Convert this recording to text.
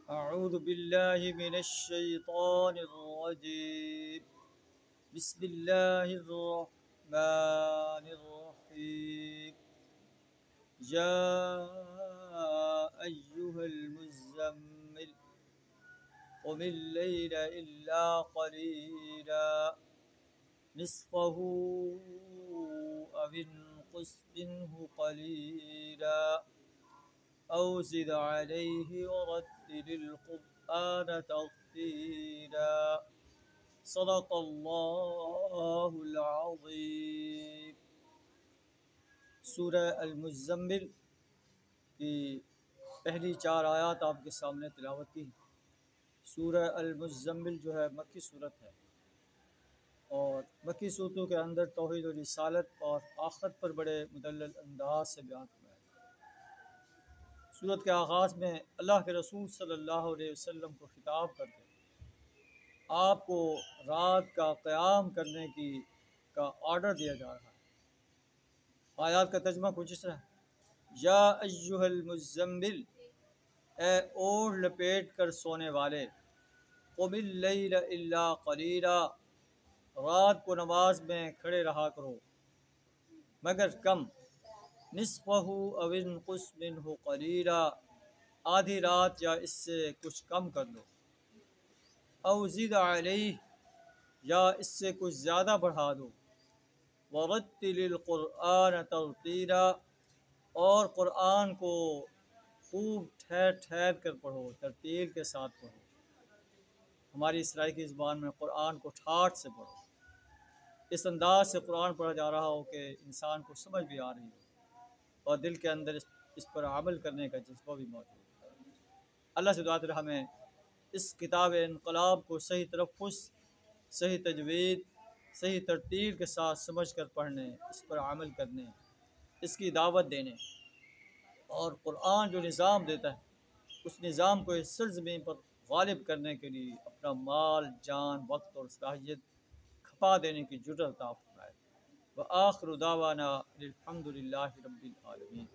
अऊज़ु बिल्लाहि मिनश शैतानिर रजीम बिस्मिल्लाहिर रहमानिर रहीम या अय्युहल मुज़्ज़म्मिल क़ुमिल लैला इल्ला क़लीला निस्फ़हु अव इंक़ुस मिन्हु क़लीला औ ज़िद अलैहि वरत्तिलिल क़ुरआन तर्तीला सदक़ल्लाहुल अज़ीम। सूरह अल-मुज़्ज़म्मिल की पहली 4 आयत आपके सामने तिलावत की। सूरह अल-मुज़्ज़म्मिल जो है मक्की सूरत है और मक्की सूरतों के अंदर तौहीद और रिसालत और आखिरत पर बड़े मुदल्लल अंदाज से बयान हुआ है। सूरत के आगाज़ में अल्लाह के रसूल सल्लल्लाहु अलैहि वसल्लम को खिताब करके आपको रात का क़याम करने का ऑर्डर दिया जा रहा है। आयत का तर्जुमा कुछ इस तरह है, या अय्युहल मुज़्ज़म्मिल, ए ओढ़ लपेट कर सोने वाले, क़ुमिल लैला इल्ला क़लीला, रात को नमाज में खड़े रहा करो मगर कम, निस्फ़हु अव इंक़ुस मिन्हु क़लीला, आधी रात या इससे कुछ कम कर दो, औ ज़िद अलैहि, या इससे कुछ ज़्यादा बढ़ा दो, वरत्तिलिल क़ुरआन तर्तीला, और क़ुरआन को खूब ठहर ठहर कर पढ़ो, तरतील के साथ पढ़ो। हमारी इसराई की ज़ुबान में क़ुरआन को ठाठ से पढ़ो, इस अंदाज से क़ुरआन पढ़ा जा रहा हो कि इंसान को समझ भी आ रही हो और दिल के अंदर इस पर अमल करने का जज्बा भी मौजूद है। अल्लाह से दुआ है हमें इस किताब इनक़लाब को सही तलफ़्फ़ुज़, सही तजवीद, सही तरतील के साथ समझ कर पढ़ने, इस पर अमल करने, इसकी दावत देने और क़ुरआन जो निज़ाम देता है उस निज़ाम को इस सरज़मीन पर गालिब करने के लिए अपना माल, जान, वक्त और सलाहियत खपा देने की जुर्रत अता फ़रमाए। व आखिरु दावाना अनिल हम्दुलिल्लाहि रब्बिल आलमीन।